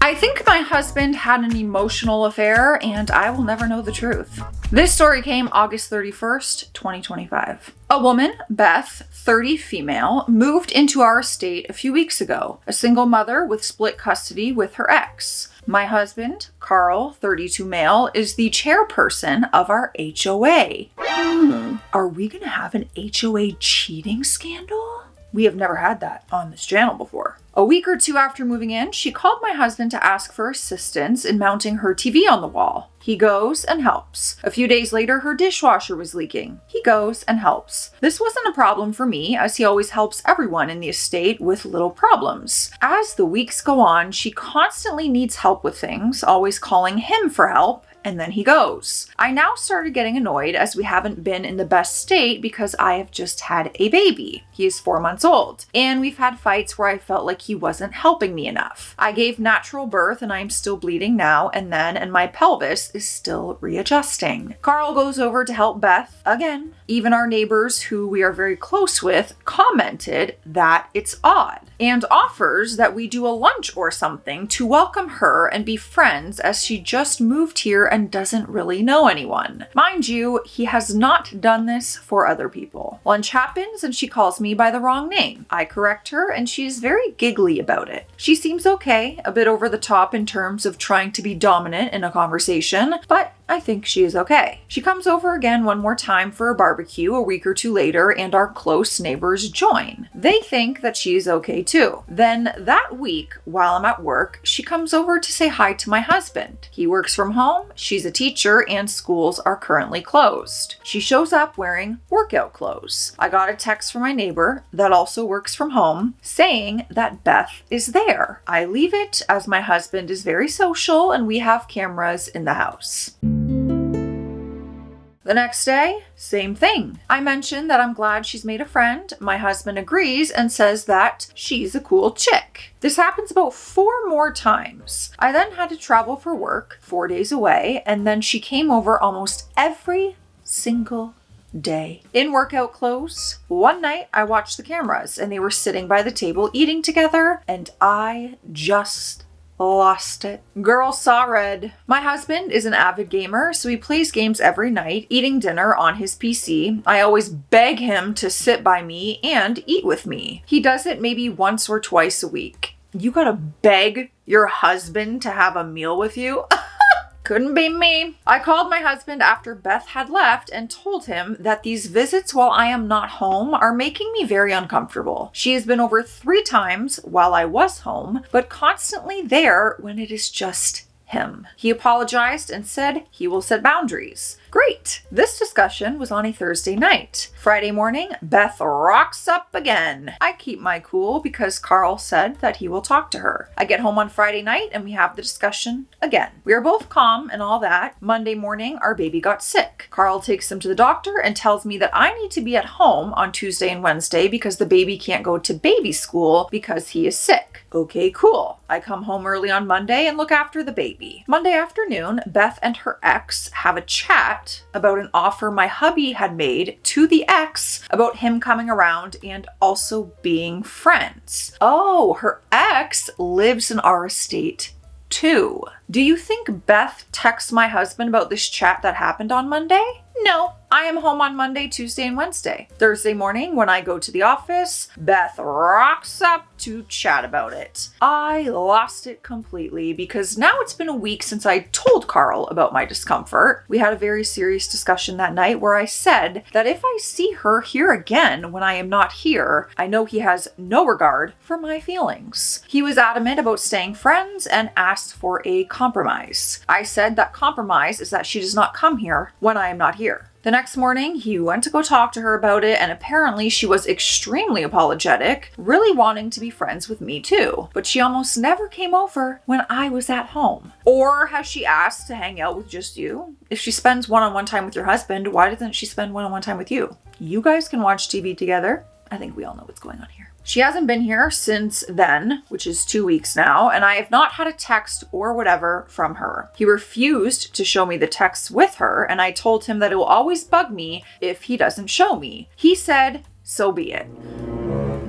I think my husband had an emotional affair and I will never know the truth. This story came August 31st, 2025. A woman, Beth, 30 female, moved into our estate a few weeks ago, a single mother with split custody with her ex. My husband, Carl, 32 male, is the chairperson of our HOA. Are we gonna have an HOA cheating scandal? We have never had that on this channel before. A week or two after moving in, she called my husband to ask for assistance in mounting her TV on the wall. He goes and helps. A few days later, her dishwasher was leaking. He goes and helps. This wasn't a problem for me, as he always helps everyone in the estate with little problems. As the weeks go on, she constantly needs help with things, always calling him for help, and then he goes. I now started getting annoyed as we haven't been in the best state because I have just had a baby. He is 4 months old, and we've had fights where I felt like he wasn't helping me enough. I gave natural birth and I'm still bleeding now and then, and my pelvis is still readjusting. Carl goes over to help Beth again. Even our neighbors, who we are very close with, commented that it's odd and offers that we do a lunch or something to welcome her and be friends, as she just moved here and doesn't really know anyone. Mind you, he has not done this for other people. Lunch happens and she calls me by the wrong name. I correct her and she's very giggly about it. She seems okay, a bit over the top in terms of trying to be dominant in a conversation, but I think she is okay. She comes over again one more time for a barbecue a week or two later, and our close neighbors join. They think that she is okay too. Then that week, while I'm at work, she comes over to say hi to my husband. He works from home, she's a teacher, and schools are currently closed. She shows up wearing workout clothes. I got a text from my neighbor that also works from home saying that Beth is there. I leave it, as my husband is very social and we have cameras in the house. The next day, same thing. I mentioned that I'm glad she's made a friend. My husband agrees and says that she's a cool chick. This happens about 4 more times. I then had to travel for work 4 days away, and then she came over almost every single day in workout clothes. One night I watched the cameras and they were sitting by the table eating together, and I just lost it. Girl saw red. My husband is an avid gamer, so he plays games every night, eating dinner on his PC. I always beg him to sit by me and eat with me. He does it maybe once or twice a week. You gotta beg your husband to have a meal with you? Couldn't be me. I called my husband after Beth had left and told him that these visits while I am not home are making me very uncomfortable. She has been over 3 times while I was home, but constantly there when it is just him. He apologized and said he will set boundaries. Great. This discussion was on a Thursday night. Friday morning, Beth rocks up again. I keep my cool because Carl said that he will talk to her. I get home on Friday night and we have the discussion again. We are both calm and all that. Monday morning, our baby got sick. Carl takes him to the doctor and tells me that I need to be at home on Tuesday and Wednesday because the baby can't go to baby school because he is sick. Okay, cool. I come home early on Monday and look after the baby. Monday afternoon, Beth and her ex have a chat about an offer my hubby had made to the ex about him coming around and also being friends. Oh, her ex lives in our estate too. Do you think Beth texts my husband about this chat that happened on Monday? No, I am home on Monday, Tuesday, and Wednesday. Thursday morning, when I go to the office, Beth rocks up to chat about it. I lost it completely because now it's been a week since I told Carl about my discomfort. We had a very serious discussion that night where I said that if I see her here again when I am not here, I know he has no regard for my feelings. He was adamant about staying friends and asked for a compromise. I said that compromise is that she does not come here when I am not here. The next morning, he went to go talk to her about it, and apparently she was extremely apologetic, really wanting to be friends with me too. But she almost never came over when I was at home. Or has she asked to hang out with just you? If she spends one-on-one time with your husband, why doesn't she spend one-on-one time with you? You guys can watch TV together. I think we all know what's going on here. She hasn't been here since then, which is 2 weeks now, and I have not had a text or whatever from her. He refused to show me the texts with her, and I told him that it will always bug me if he doesn't show me. He said, so be it.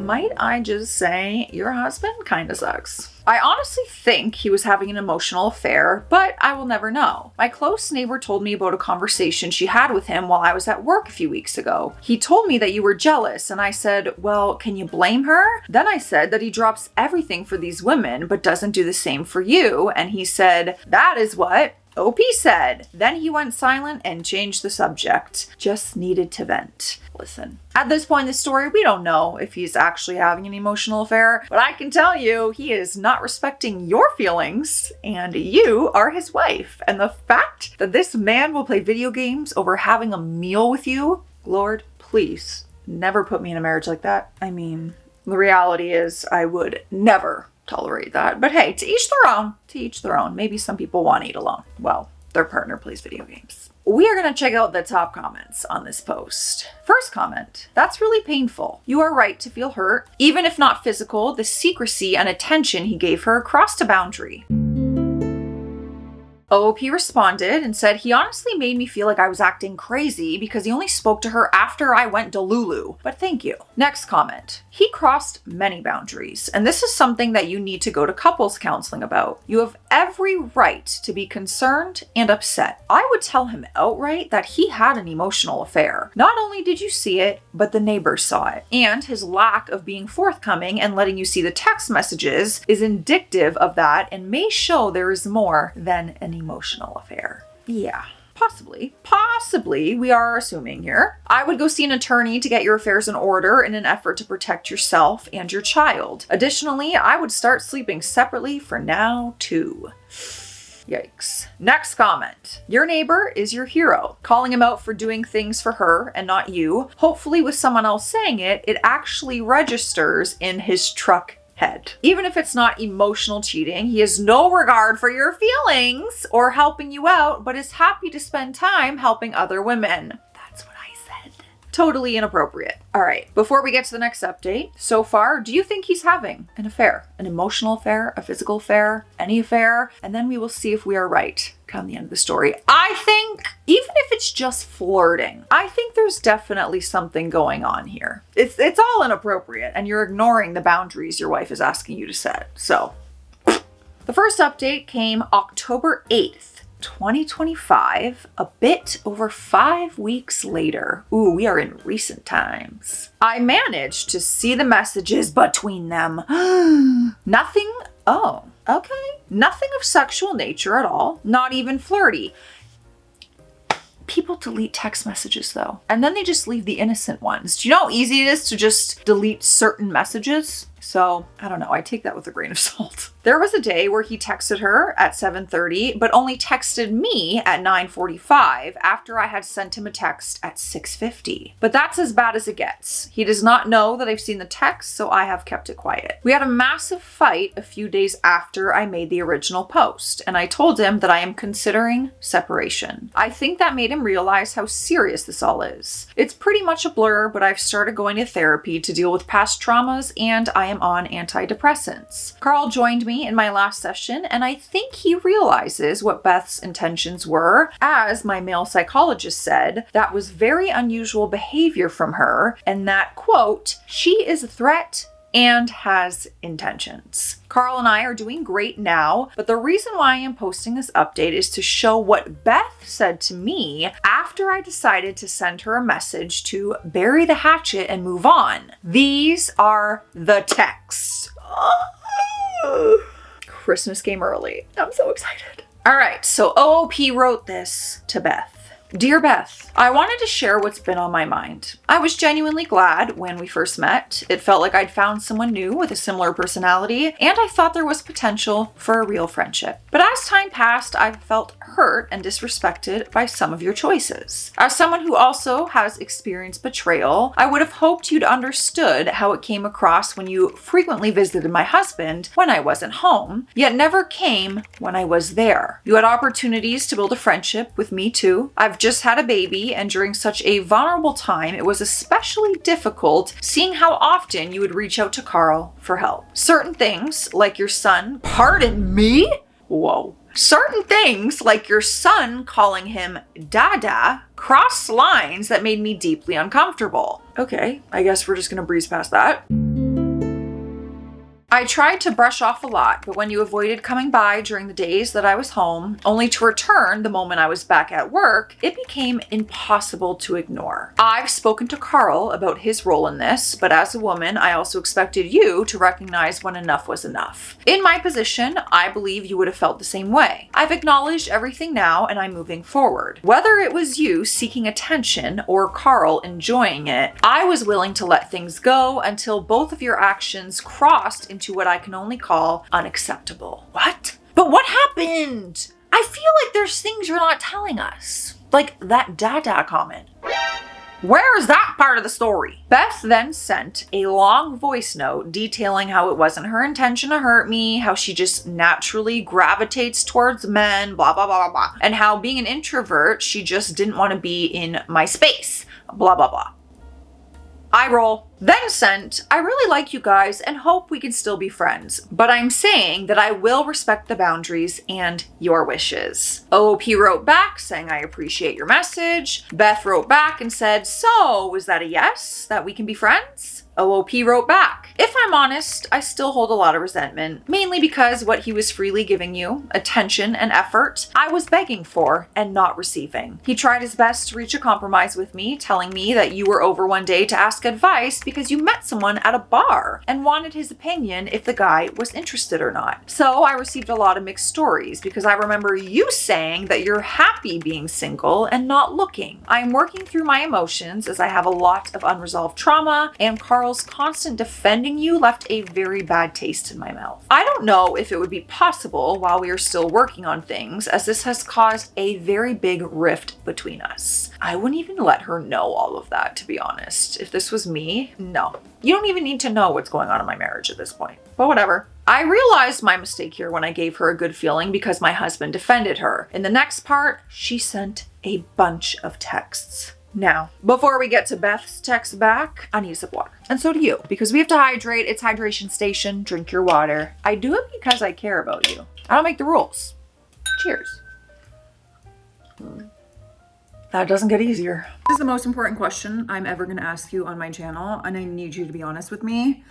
might I just say your husband kinda sucks. I honestly think he was having an emotional affair, but I will never know. My close neighbor told me about a conversation she had with him while I was at work a few weeks ago. He told me that you were jealous, and I said, well, can you blame her? Then I said that he drops everything for these women, but doesn't do the same for you, and he said, that is what OP said. Then he went silent and changed the subject. Just needed to vent. Listen, at this point in the story, we don't know if he's actually having an emotional affair, but I can tell you he is not respecting your feelings, and you are his wife. And the fact that this man will play video games over having a meal with you, Lord, please never put me in a marriage like that. I mean, the reality is I would never tolerate that. But hey, to each their own. To each their own. Maybe some people want to eat alone. Well, their partner plays video games. We are going to check out the top comments on this post. First comment, that's really painful. You are right to feel hurt. Even if not physical, the secrecy and attention he gave her crossed a boundary. OOP responded and said he honestly made me feel like I was acting crazy because he only spoke to her after I went to Lulu, but thank you. Next comment. He crossed many boundaries, and this is something that you need to go to couples counseling about. You have every right to be concerned and upset. I would tell him outright that he had an emotional affair. Not only did you see it, but the neighbors saw it. And his lack of being forthcoming and letting you see the text messages is indicative of that and may show there is more than an emotional affair. Yeah. Possibly, we are assuming here. I would go see an attorney to get your affairs in order in an effort to protect yourself and your child. Additionally, I would start sleeping separately for now too. Yikes. Next comment. Your neighbor is your hero. Calling him out for doing things for her and not you. Hopefully with someone else saying it, it actually registers in his truck head. Even if it's not emotional cheating, he has no regard for your feelings or helping you out, but is happy to spend time helping other women. That's what I said. Totally inappropriate. All right, before we get to the next update, so far, do you think he's having an affair? An emotional affair? A physical affair? Any affair? And then we will see if we are right come the end of the story. I think, even if it's just flirting, I think there's definitely something going on here. It's all inappropriate, and you're ignoring the boundaries your wife is asking you to set. So, the first update came October 8th. 2025, a bit over 5 weeks later. Ooh, we are in recent times. I managed to see the messages between them. Nothing, oh, okay. Nothing of sexual nature at all, not even flirty. People delete text messages though, and then they just leave the innocent ones. Do you know how easy it is to just delete certain messages? So, I don't know, I take that with a grain of salt. There was a day where he texted her at 7:30, but only texted me at 9:45 after I had sent him a text at 6:50. But that's as bad as it gets. He does not know that I've seen the text, so I have kept it quiet. We had a massive fight a few days after I made the original post, and I told him that I am considering separation. I think that made him realize how serious this all is. It's pretty much a blur, but I've started going to therapy to deal with past traumas, and I am on antidepressants. Carl joined me in my last session, and I think he realizes what Beth's intentions were. As my male psychologist said, that was very unusual behavior from her, and that, quote, she is a threat and has intentions. Carl and I are doing great now, but the reason why I am posting this update is to show what Beth said to me after I decided to send her a message to bury the hatchet and move on. These are the texts. Christmas came early. I'm so excited. All right, so OOP wrote this to Beth. Dear Beth, I wanted to share what's been on my mind. I was genuinely glad when we first met. It felt like I'd found someone new with a similar personality, and I thought there was potential for a real friendship. But as time passed, I felt hurt and disrespected by some of your choices. As someone who also has experienced betrayal, I would have hoped you'd understood how it came across when you frequently visited my husband when I wasn't home, yet never came when I was there. You had opportunities to build a friendship with me too. I've just had a baby, and during such a vulnerable time, it was especially difficult seeing how often you would reach out to Carl for help. Certain things, like your son, pardon me? Whoa. Certain things, like your son calling him Dada, crossed lines that made me deeply uncomfortable. Okay, I guess we're just gonna breeze past that. I tried to brush off a lot, but when you avoided coming by during the days that I was home, only to return the moment I was back at work, it became impossible to ignore. I've spoken to Carl about his role in this, but as a woman, I also expected you to recognize when enough was enough. In my position, I believe you would have felt the same way. I've acknowledged everything now and I'm moving forward. Whether it was you seeking attention or Carl enjoying it, I was willing to let things go until both of your actions crossed into what I can only call unacceptable. What? But what happened? I feel like there's things you're not telling us. Like that dada comment. Where is that part of the story? Beth then sent a long voice note detailing how it wasn't her intention to hurt me, how she just naturally gravitates towards men, blah, blah, blah, blah, blah, and how being an introvert, she just didn't want to be in my space, blah, blah, blah. Eye roll. Then sent, I really like you guys and hope we can still be friends, but I'm saying that I will respect the boundaries and your wishes. OOP wrote back saying I appreciate your message. Beth wrote back and said, so is that a yes, that we can be friends? OOP wrote back, if I'm honest, I still hold a lot of resentment, mainly because what he was freely giving you, attention and effort, I was begging for and not receiving. He tried his best to reach a compromise with me, telling me that you were over one day to ask advice because you met someone at a bar and wanted his opinion if the guy was interested or not. So I received a lot of mixed stories because I remember you saying that you're happy being single and not looking. I'm working through my emotions as I have a lot of unresolved trauma, and Carl's constant defending you left a very bad taste in my mouth. I don't know if it would be possible while we are still working on things, as this has caused a very big rift between us. I wouldn't even let her know all of that, to be honest. If this was me, no. You don't even need to know what's going on in my marriage at this point. But whatever. I realized my mistake here when I gave her a good feeling because my husband defended her. In the next part, she sent a bunch of texts. Now, before we get to Beth's text back, I need a sip of water. And so do you, because we have to hydrate. It's hydration station. Drink your water. I do it because I care about you. I don't make the rules. Cheers. That doesn't get easier. This is the most important question I'm ever going to ask you on my channel, and I need you to be honest with me.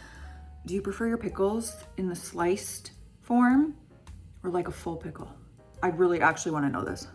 Do you prefer your pickles in the sliced form or like a full pickle? I really actually want to know this.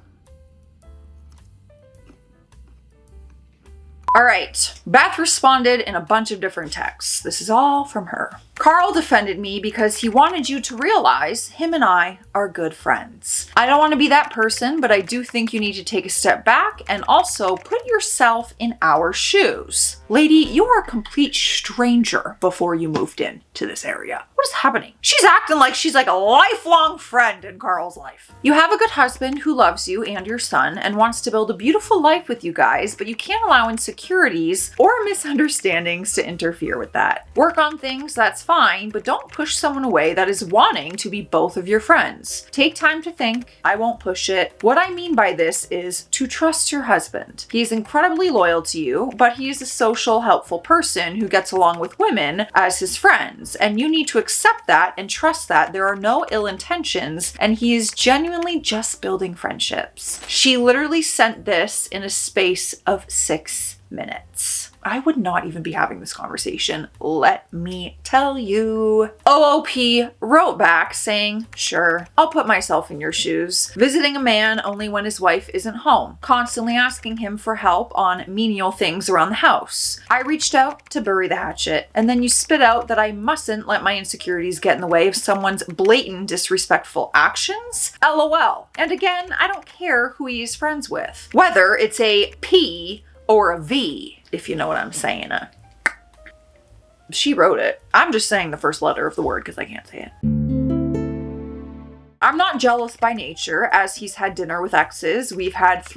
All right, Beth responded in a bunch of different texts. This is all from her. Carl defended me because he wanted you to realize him and I are good friends. I don't want to be that person, but I do think you need to take a step back and also put yourself in our shoes. Lady, you are a complete stranger before you moved in to this area. What is happening? She's acting like she's like a lifelong friend in Carl's life. You have a good husband who loves you and your son and wants to build a beautiful life with you guys, but you can't allow insecurities or misunderstandings to interfere with that. Work on things, that's fine, but don't push someone away that is wanting to be both of your friends. Take time to think. I won't push it. What I mean by this is to trust your husband. He is incredibly loyal to you, but he is a social, helpful person who gets along with women as his friends, and you need to accept that and trust that there are no ill intentions and he is genuinely just building friendships. She literally sent this in a space of 6 minutes. I would not even be having this conversation, let me tell you. OOP wrote back saying, sure, I'll put myself in your shoes. Visiting a man only when his wife isn't home. Constantly asking him for help on menial things around the house. I reached out to bury the hatchet, and then you spit out that I mustn't let my insecurities get in the way of someone's blatant disrespectful actions. LOL. And again, I don't care who he is friends with. Whether it's a P or a V, if you know what I'm saying. She wrote it. I'm just saying the first letter of the word because I can't say it. I'm not jealous by nature, as he's had dinner with exes. We've had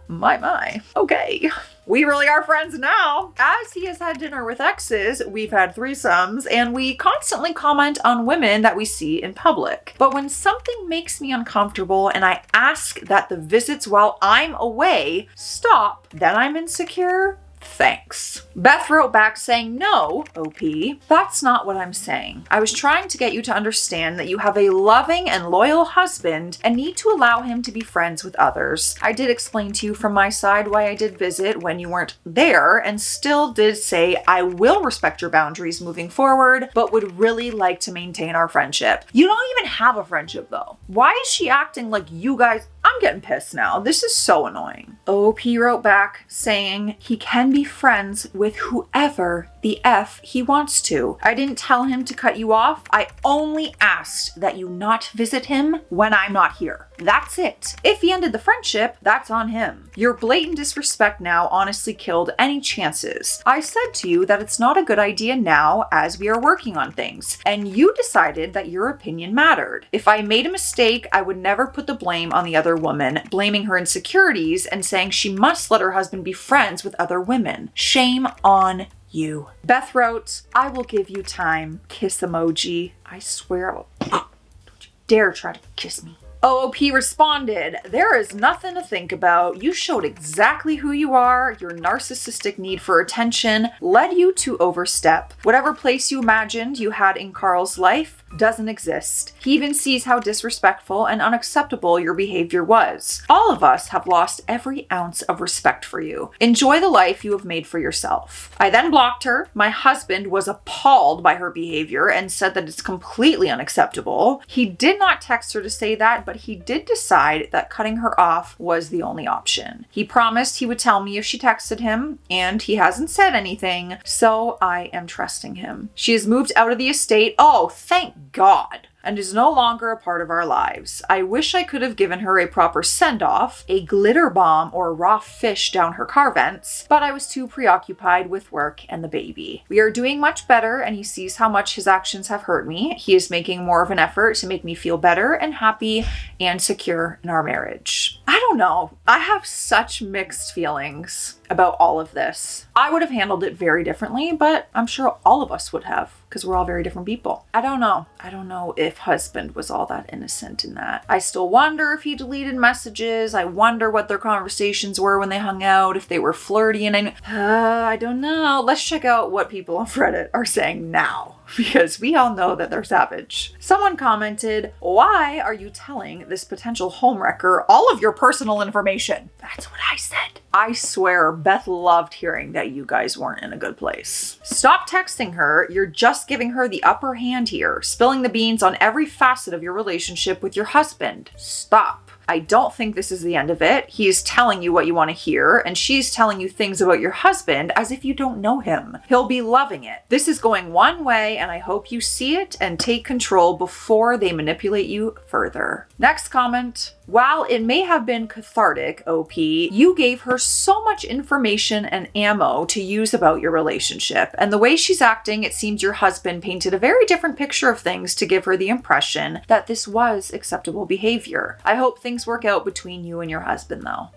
my. Okay. We really are friends now. As he has had dinner with exes, we've had threesomes, and we constantly comment on women that we see in public. But when something makes me uncomfortable and I ask that the visits while I'm away stop, then I'm insecure. Thanks. Beth wrote back saying, no, OP, that's not what I'm saying. I was trying to get you to understand that you have a loving and loyal husband and need to allow him to be friends with others. I did explain to you from my side why I did visit when you weren't there and still did say I will respect your boundaries moving forward, but would really like to maintain our friendship. You don't even have a friendship though. Why is she acting like you guys? I'm getting pissed now. This is so annoying. OP wrote back saying he can be friends with whoever the F he wants to. I didn't tell him to cut you off. I only asked that you not visit him when I'm not here. That's it. If he ended the friendship, that's on him. Your blatant disrespect now honestly killed any chances. I said to you that it's not a good idea now as we are working on things, and you decided that your opinion mattered. If I made a mistake, I would never put the blame on the other woman, blaming her insecurities and saying she must let her husband be friends with other women. Shame on you. Beth wrote, I will give you time. Kiss emoji. I swear I will. Don't you dare try to kiss me. OOP responded, there is nothing to think about. You showed exactly who you are. Your narcissistic need for attention led you to overstep. Whatever place you imagined you had in Carl's life doesn't exist. He even sees how disrespectful and unacceptable your behavior was. All of us have lost every ounce of respect for you. Enjoy the life you have made for yourself. I then blocked her. My husband was appalled by her behavior and said that it's completely unacceptable. He did not text her to say that, but he did decide that cutting her off was the only option. He promised he would tell me if she texted him, and he hasn't said anything, so I am trusting him. She has moved out of the estate. Oh, thank God. And is no longer a part of our lives. I wish I could have given her a proper send-off, a glitter bomb or raw fish down her car vents, but I was too preoccupied with work and the baby. We are doing much better, and he sees how much his actions have hurt me. He is making more of an effort to make me feel better and happy and secure in our marriage. I don't know. I have such mixed feelings about all of this. I would have handled it very differently, but I'm sure all of us would have, because we're all very different people. I don't know. I don't know if husband was all that innocent in that. I still wonder if he deleted messages. I wonder what their conversations were when they hung out, if they were flirty, and I don't know. Let's check out what people on Reddit are saying now, because we all know that they're savage. Someone commented, why are you telling this potential homewrecker all of your personal information? That's what I said. I swear Beth loved hearing that you guys weren't in a good place. Stop texting her. You're just giving her the upper hand here, spilling the beans on every facet of your relationship with your husband. Stop. I don't think this is the end of it. He is telling you what you want to hear, and she's telling you things about your husband as if you don't know him. He'll be loving it. This is going one way, and I hope you see it and take control before they manipulate you further. Next comment. While it may have been cathartic, OP, you gave her so much information and ammo to use about your relationship. And the way she's acting, it seems your husband painted a very different picture of things to give her the impression that this was acceptable behavior. I hope things work out between you and your husband, though.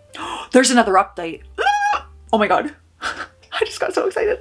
There's another update. Oh my God. I just got so excited.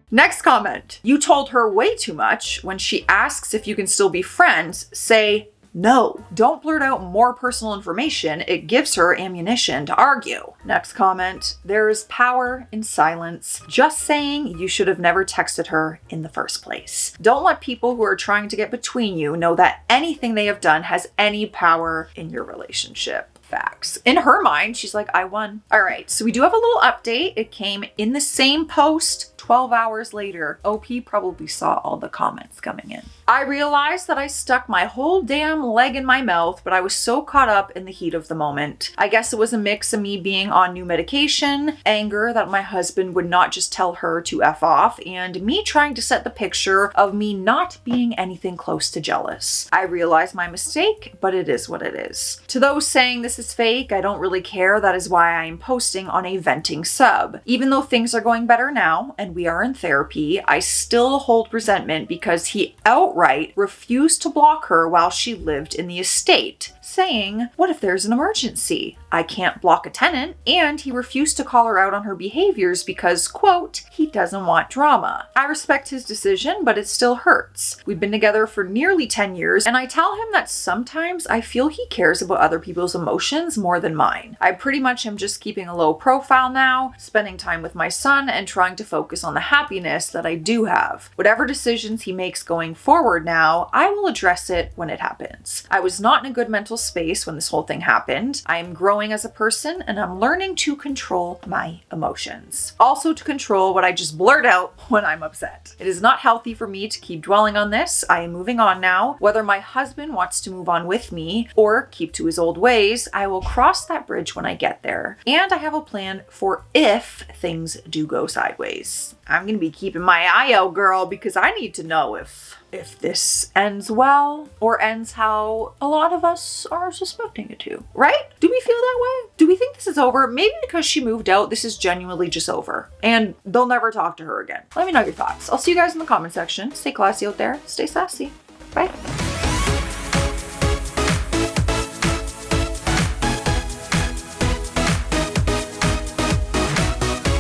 Next comment. You told her way too much. When she asks if you can still be friends, say no. Don't blurt out more personal information. It gives her ammunition to argue. Next comment. There is power in silence. Just saying you should have never texted her in the first place. Don't let people who are trying to get between you know that anything they have done has any power in your relationship. Facts. In her mind, she's like, I won. All right, so we do have a little update. It came in the same post 12 hours later. OP probably saw all the comments coming in. I realized that I stuck my whole damn leg in my mouth, but I was so caught up in the heat of the moment. I guess it was a mix of me being on new medication, anger that my husband would not just tell her to F off, and me trying to set the picture of me not being anything close to jealous. I realized my mistake, but it is what it is. To those saying this is fake, I don't really care. That is why I am posting on a venting sub. Even though things are going better now, and we are in therapy, I still hold resentment because he outright refused to block her while she lived in the estate, saying, what if there's an emergency? I can't block a tenant, and he refused to call her out on her behaviors because, quote, he doesn't want drama. I respect his decision, but it still hurts. We've been together for nearly 10 years, and I tell him that sometimes I feel he cares about other people's emotions emotions more than mine. I pretty much am just keeping a low profile now, spending time with my son and trying to focus on the happiness that I do have. Whatever decisions he makes going forward now, I will address it when it happens. I was not in a good mental space when this whole thing happened. I am growing as a person and I'm learning to control my emotions. Also to control what I just blurt out when I'm upset. It is not healthy for me to keep dwelling on this. I am moving on now. Whether my husband wants to move on with me or keep to his old ways, I will cross that bridge when I get there. And I have a plan for if things do go sideways. I'm gonna be keeping my eye out, girl, because I need to know if this ends well or ends how a lot of us are suspecting it to, right? Do we feel that way? Do we think this is over? Maybe because she moved out, this is genuinely just over and they'll never talk to her again. Let me know your thoughts. I'll see you guys in the comment section. Stay classy out there. Stay sassy. Bye.